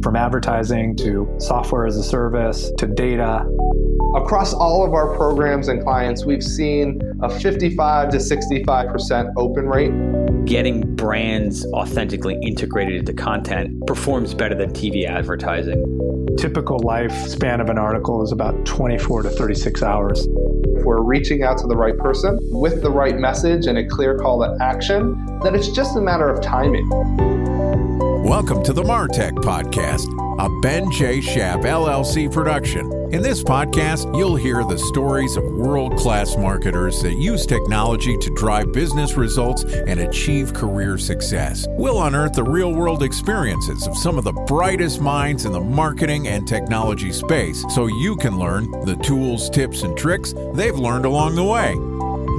From advertising to software as a service to data. Across all of our programs and clients, we've seen a 55 to 65% open rate. Getting brands authentically integrated into content performs better than TV advertising. Typical lifespan of an article is about 24 to 36 hours. If we're reaching out to the right person with the right message and a clear call to action, then it's just a matter of timing. Welcome to the Martech Podcast, a Ben J. Schaap LLC production. In this podcast, you'll hear the stories of world-class marketers that use technology to drive business results and achieve career success. We'll unearth the real-world experiences of some of the brightest minds in the marketing and technology space so you can learn the tools, tips, and tricks they've learned along the way.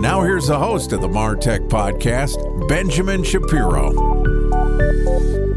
Now here's the host of the Martech Podcast, Benjamin Shapiro.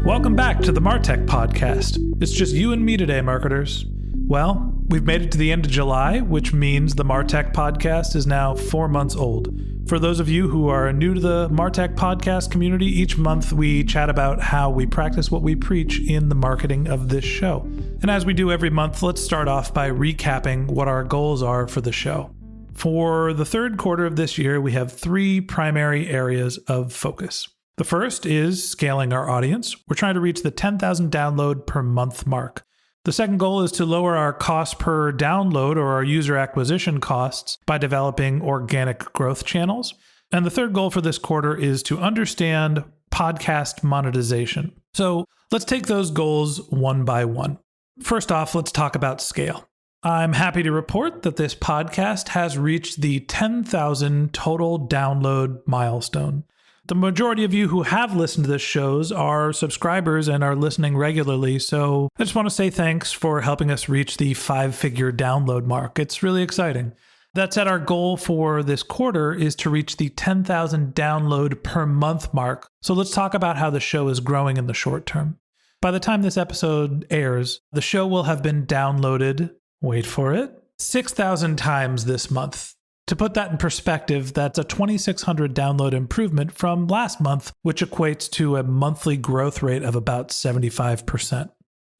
Welcome back to the Martech Podcast. It's just you and me today, marketers. Well, we've made it to the end of July, which means the Martech Podcast is now 4 months old. For those of you who are new to the Martech Podcast community, each month we chat about how we practice what we preach in the marketing of this show. And as we do every month, let's start off by recapping what our goals are for the show. For the third quarter of this year, we have 3 primary areas of focus. The first is scaling our audience. We're trying to reach the 10,000 download per month mark. The second goal is to lower our cost per download or our user acquisition costs by developing organic growth channels. And the third goal for this quarter is to understand podcast monetization. So let's take those goals one by one. First off, let's talk about scale. I'm happy to report that this podcast has reached the 10,000 total download milestone. The majority of you who have listened to this shows are subscribers and are listening regularly, so I just want to say thanks for helping us reach the 5-figure download mark. It's really exciting. That said, our goal for this quarter is to reach the 10,000 download per month mark. So let's talk about how the show is growing in the short term. By the time this episode airs, the show will have been downloaded, wait for it, 6,000 times this month. To put that in perspective, that's a 2,600 download improvement from last month, which equates to a monthly growth rate of about 75%.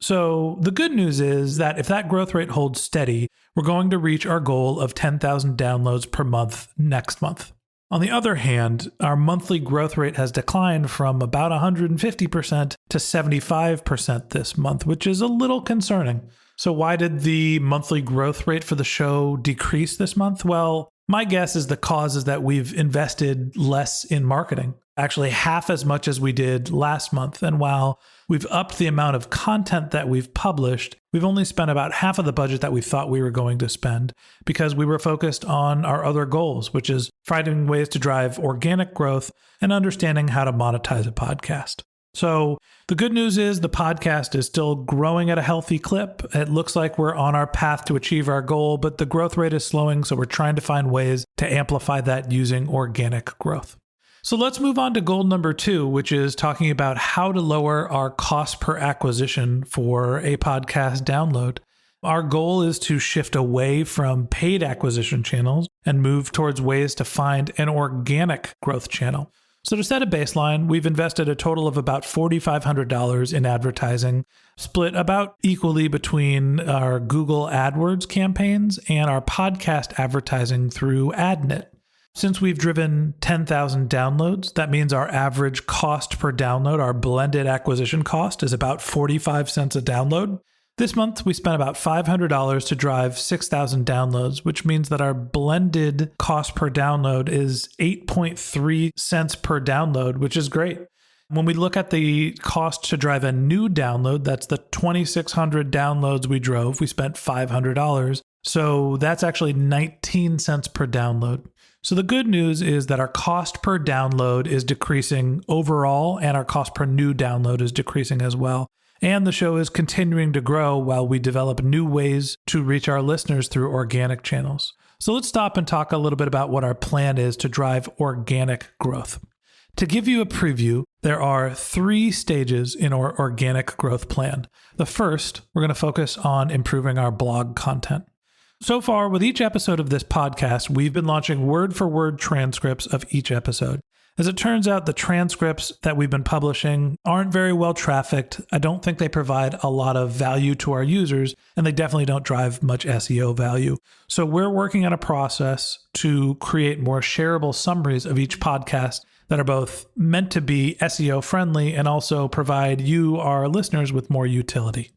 So the good news is that if that growth rate holds steady, we're going to reach our goal of 10,000 downloads per month next month. On the other hand, our monthly growth rate has declined from about 150% to 75% this month, which is a little concerning. So why did the monthly growth rate for the show decrease this month? Well, my guess is the cause is that we've invested less in marketing, actually half as much as we did last month. And while we've upped the amount of content that we've published, we've only spent about half of the budget that we thought we were going to spend because we were focused on our other goals, which is finding ways to drive organic growth and understanding how to monetize a podcast. So the good news is the podcast is still growing at a healthy clip. It looks like we're on our path to achieve our goal, but the growth rate is slowing, so we're trying to find ways to amplify that using organic growth. So let's move on to goal number 2, which is talking about how to lower our cost per acquisition for a podcast download. Our goal is to shift away from paid acquisition channels and move towards ways to find an organic growth channel. So to set a baseline, we've invested a total of about $4,500 in advertising, split about equally between our Google AdWords campaigns and our podcast advertising through AdNet. Since we've driven 10,000 downloads, that means our average cost per download, our blended acquisition cost, is about 45 cents a download. This month, we spent about $500 to drive 6,000 downloads, which means that our blended cost per download is 8.3 cents per download, which is great. When we look at the cost to drive a new download, that's the 2,600 downloads we drove, we spent $500. So that's actually 19 cents per download. So the good news is that our cost per download is decreasing overall, and our cost per new download is decreasing as well. And the show is continuing to grow while we develop new ways to reach our listeners through organic channels. So let's stop and talk a little bit about what our plan is to drive organic growth. To give you a preview, there are 3 stages in our organic growth plan. The first, we're going to focus on improving our blog content. So far, with each episode of this podcast, we've been launching word-for-word transcripts of each episode. As it turns out, the transcripts that we've been publishing aren't very well trafficked. I don't think they provide a lot of value to our users, and they definitely don't drive much SEO value. So we're working on a process to create more shareable summaries of each podcast that are both meant to be SEO friendly and also provide you, our listeners, with more utility.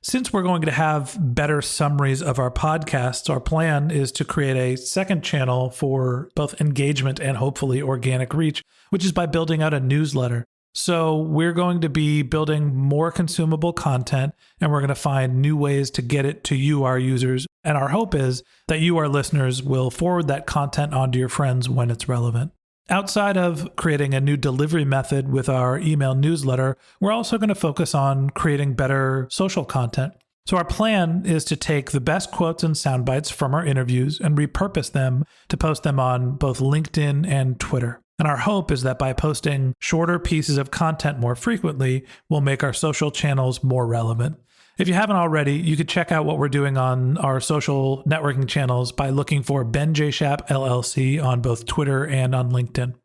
Since we're going to have better summaries of our podcasts, our plan is to create a second channel for both engagement and hopefully organic reach, which is by building out a newsletter. So we're going to be building more consumable content, and we're going to find new ways to get it to you, our users. And our hope is that you, our listeners, will forward that content onto your friends when it's relevant. Outside of creating a new delivery method with our email newsletter, we're also going to focus on creating better social content. So our plan is to take the best quotes and sound bites from our interviews and repurpose them to post them on both LinkedIn and Twitter. And our hope is that by posting shorter pieces of content more frequently, we'll make our social channels more relevant. If you haven't already, you could check out what we're doing on our social networking channels by looking for Ben J. Shap LLC on both Twitter and on LinkedIn.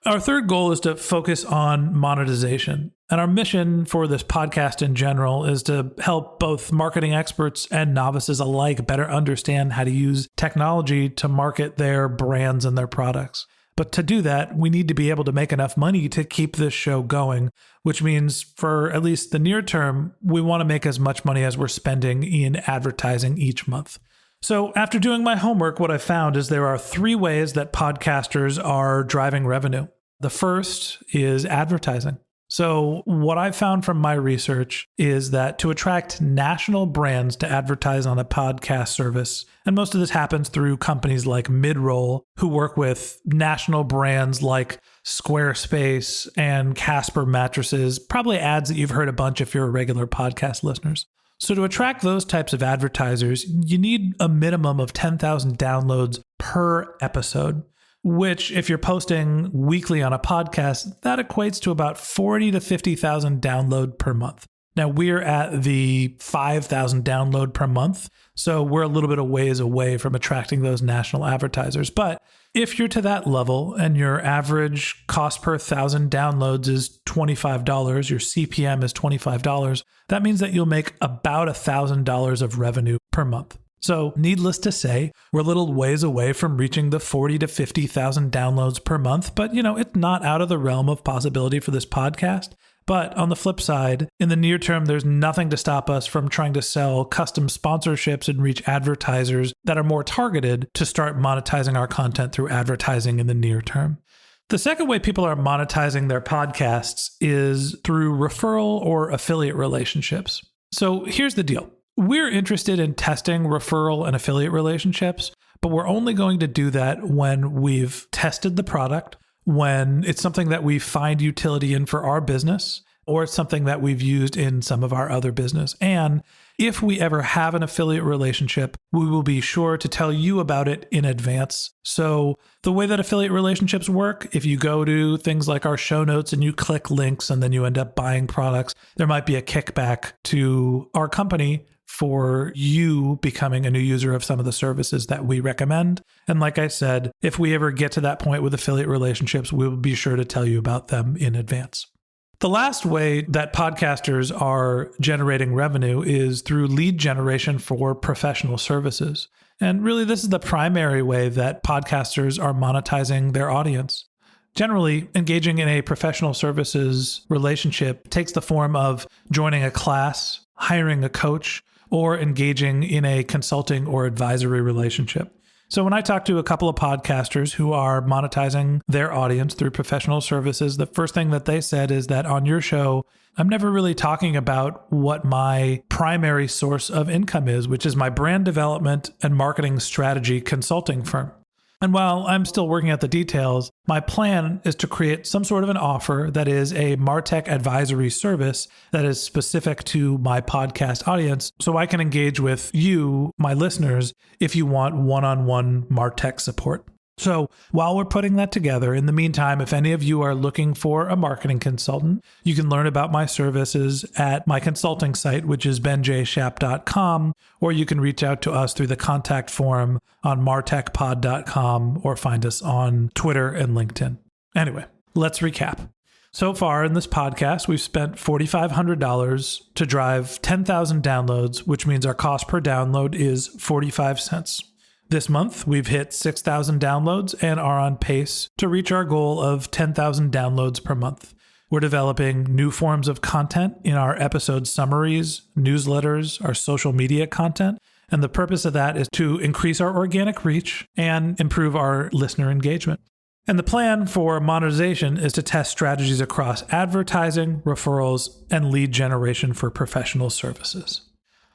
Our third goal is to focus on monetization. And our mission for this podcast in general is to help both marketing experts and novices alike better understand how to use technology to market their brands and their products. But to do that, we need to be able to make enough money to keep this show going, which means for at least the near term, we want to make as much money as we're spending in advertising each month. So after doing my homework, what I found is there are 3 ways that podcasters are driving revenue. The first is advertising. So what I found from my research is that to attract national brands to advertise on a podcast service, and most of this happens through companies like Midroll, who work with national brands like Squarespace and Casper mattresses, probably ads that you've heard a bunch if you're regular podcast listeners. So to attract those types of advertisers, you need a minimum of 10,000 downloads per episode, which if you're posting weekly on a podcast, that equates to about 40 to 50,000 download per month. Now we're at the 5,000 download per month, so we're a little bit of ways away from attracting those national advertisers. But if you're to that level and your average cost per 1,000 downloads is $25, your CPM is $25, that means that you'll make about $1,000 of revenue per month. So needless to say, we're a little ways away from reaching the 40 to 50,000 downloads per month, but it's not out of the realm of possibility for this podcast. But on the flip side, in the near term, there's nothing to stop us from trying to sell custom sponsorships and reach advertisers that are more targeted to start monetizing our content through advertising in the near term. The second way people are monetizing their podcasts is through referral or affiliate relationships. So here's the deal. We're interested in testing referral and affiliate relationships, but we're only going to do that when we've tested the product, when it's something that we find utility in for our business, or it's something that we've used in some of our other business. And if we ever have an affiliate relationship, we will be sure to tell you about it in advance. So the way that affiliate relationships work, if you go to things like our show notes and you click links and then you end up buying products, there might be a kickback to our company for you becoming a new user of some of the services that we recommend. And like I said, if we ever get to that point with affiliate relationships, we will be sure to tell you about them in advance. The last way that podcasters are generating revenue is through lead generation for professional services. And really, this is the primary way that podcasters are monetizing their audience. Generally, engaging in a professional services relationship takes the form of joining a class, hiring a coach, or engaging in a consulting or advisory relationship. So when I talk to a couple of podcasters who are monetizing their audience through professional services, the first thing that they said is that on your show, I'm never really talking about what my primary source of income is, which is my brand development and marketing strategy consulting firm. And while I'm still working out the details, my plan is to create some sort of an offer that is a MarTech advisory service that is specific to my podcast audience, so I can engage with you, my listeners, if you want one-on-one MarTech support. So while we're putting that together, in the meantime, if any of you are looking for a marketing consultant, you can learn about my services at my consulting site, which is benjshap.com, or you can reach out to us through the contact form on martechpod.com or find us on Twitter and LinkedIn. Anyway, Let's recap. So far in this podcast, we've spent $4,500 to drive 10,000 downloads, which means our cost per download is 45 cents. This month, we've hit 6,000 downloads and are on pace to reach our goal of 10,000 downloads per month. We're developing new forms of content in our episode summaries, newsletters, our social media content, and the purpose of that is to increase our organic reach and improve our listener engagement. And the plan for monetization is to test strategies across advertising, referrals, and lead generation for professional services.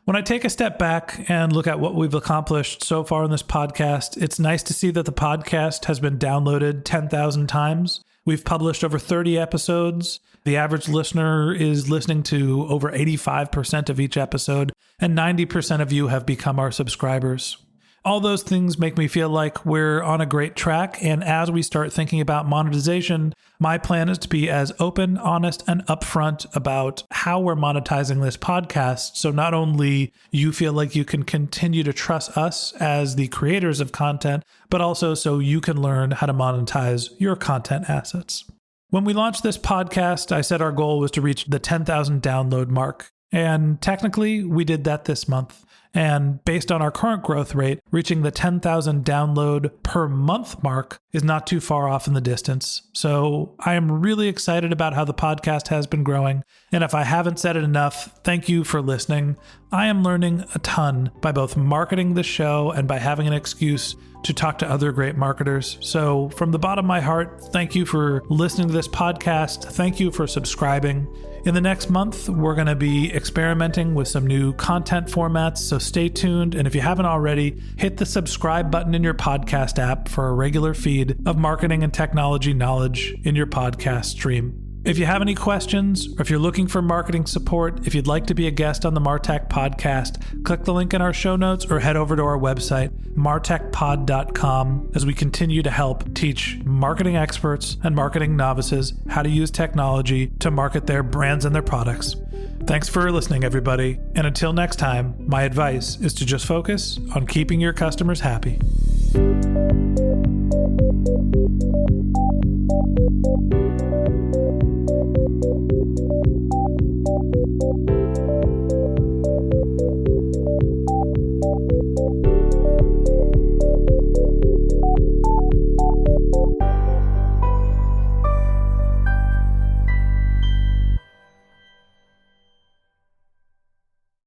When I take a step back and look at what we've accomplished so far in this podcast, it's nice to see that the podcast has been downloaded 10,000 times. We've published over 30 episodes. The average listener is listening to over 85% of each episode, and 90% of you have become our subscribers. All those things make me feel like we're on a great track, and as we start thinking about monetization, my plan is to be as open, honest, and upfront about how we're monetizing this podcast, so not only you feel like you can continue to trust us as the creators of content, but also so you can learn how to monetize your content assets. When we launched this podcast, I said our goal was to reach the 10,000 download mark, and technically we did that this month. And based on our current growth rate, reaching the 10,000 download per month mark is not too far off in the distance. So I am really excited about how the podcast has been growing. And if I haven't said it enough, thank you for listening. I am learning a ton by both marketing the show and by having an excuse to talk to other great marketers. So from the bottom of my heart, thank you for listening to this podcast. Thank you for subscribing. In the next month, we're going to be experimenting with some new content formats, so stay tuned. And if you haven't already, hit the subscribe button in your podcast app for a regular feed of marketing and technology knowledge in your podcast stream. If you have any questions, or if you're looking for marketing support, if you'd like to be a guest on the Martech podcast, click the link in our show notes or head over to our website, martechpod.com, as we continue to help teach marketing experts and marketing novices how to use technology to market their brands and their products. Thanks for listening, everybody. And until next time, my advice is to just focus on keeping your customers happy.